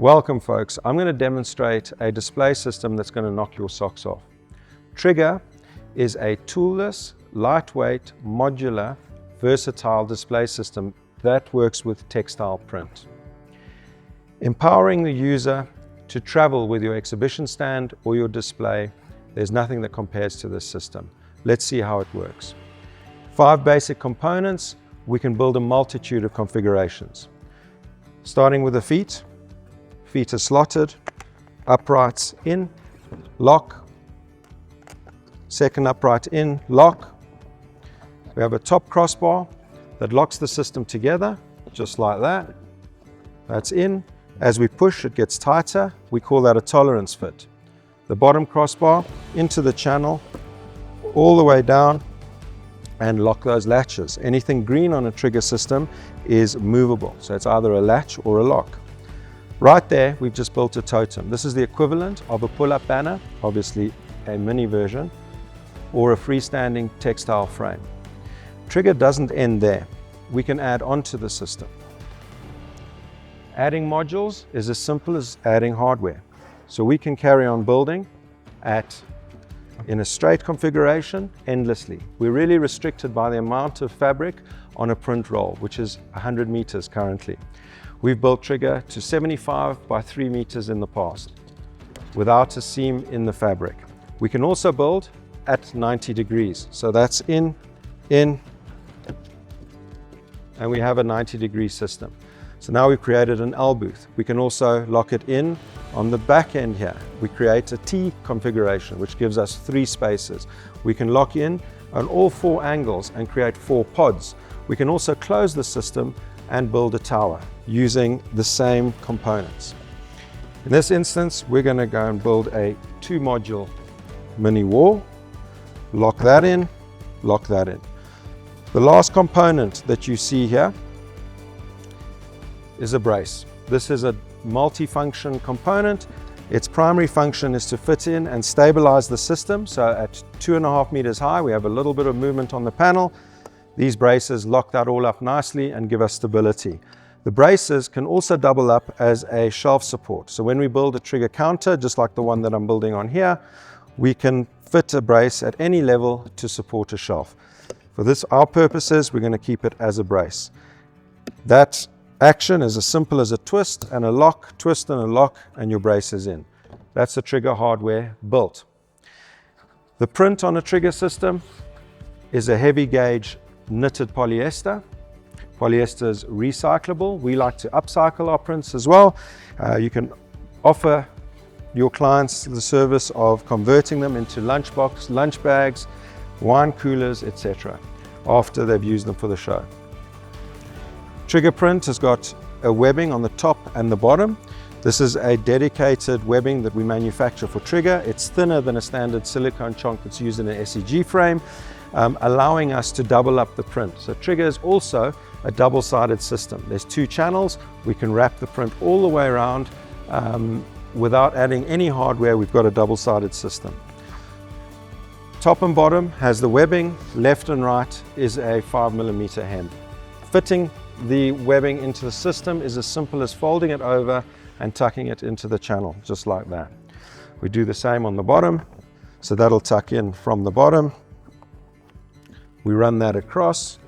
Welcome folks, I'm going to demonstrate a display system that's going to knock your socks off. TRIGA is a toolless, lightweight, modular, versatile display system that works with textile print. Empowering the user to travel with your exhibition stand or your display, there's nothing that compares to this system. Let's see how it works. 5 basic components, we can build a multitude of configurations. Starting with the feet. Feet are slotted, uprights in, lock, second upright in, lock. We have a top crossbar that locks the system together, just like that. That's in. As we push, it gets tighter. We call that a tolerance fit. The bottom crossbar into the channel, all the way down, and lock those latches. Anything green on a TRIGA system is movable, so it's either a latch or a lock. Right there, we've just built a totem. This is the equivalent of a pull-up banner, obviously a mini version, or a freestanding textile frame. TRIGA doesn't end there. We can add onto the system. Adding modules is as simple as adding hardware. So we can carry on building in a straight configuration endlessly. We're really restricted by the amount of fabric on a print roll, which is 100 meters currently. We've built TRIGA to 75 by 3 meters in the past, without a seam in the fabric. We can also build at 90 degrees. So that's in, and we have a 90-degree system. So now we've created an L booth. We can also lock it in on the back end here. We create a T configuration, which gives us 3 spaces. We can lock in on all 4 angles and create 4 pods. We can also close the system and build a tower using the same components. In this instance, we're going to go and build a 2-module mini wall, lock that in, lock that in. The last component that you see here is a brace. This is a multi-function component. Its primary function is to fit in and stabilize the system. So at 2.5 meters high, we have a little bit of movement on the panel. These braces lock that all up nicely and give us stability. The braces can also double up as a shelf support. So when we build a TRIGA counter, just like the one that I'm building on here, we can fit a brace at any level to support a shelf. For our purposes, we're going to keep it as a brace. That action is as simple as a twist and a lock, twist and a lock, and your brace is in. That's the TRIGA hardware built. The print on a TRIGA system is a heavy gauge knitted polyester. Polyester is recyclable. We like to upcycle our prints as well. You can offer your clients the service of converting them into lunchbox, lunch bags, wine coolers, etc. after they've used them for the show. TRIGA print has got a webbing on the top and the bottom. This is a dedicated webbing that we manufacture for TRIGA. It's thinner than a standard silicone chunk that's used in an SEG frame, allowing us to double up the print. So TRIGA is also a double-sided system. There's 2 channels. We can wrap the print all the way around without adding any hardware. We've got a double-sided system. Top and bottom has the webbing. Left and right is a 5mm hem. Fitting the webbing into the system is as simple as folding it over and tucking it into the channel, just like that. We do the same on the bottom, so that'll tuck in from the bottom. We run that across.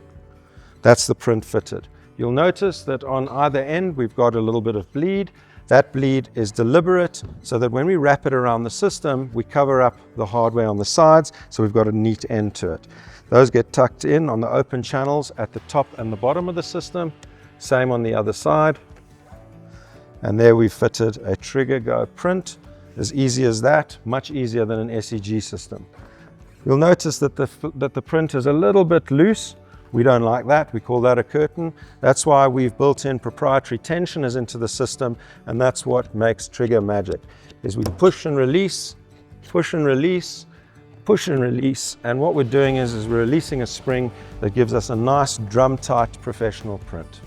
That's the print fitted. You'll notice that on either end we've got a little bit of bleed. That bleed is deliberate so that when we wrap it around the system, we cover up the hardware on the sides, so we've got a neat end to it. Those get tucked in on the open channels at the top and the bottom of the system. Same on the other side. And there we've fitted a TRIGA Go print. As easy as that, much easier than an SEG system. You'll notice that the print is a little bit loose. We don't like that. We call that a curtain. That's why we've built in proprietary tensioners into the system, and that's what makes TRIGA magic, is we push and release, push and release, push and release, and what we're doing is we're releasing a spring that gives us a nice drum-tight professional print.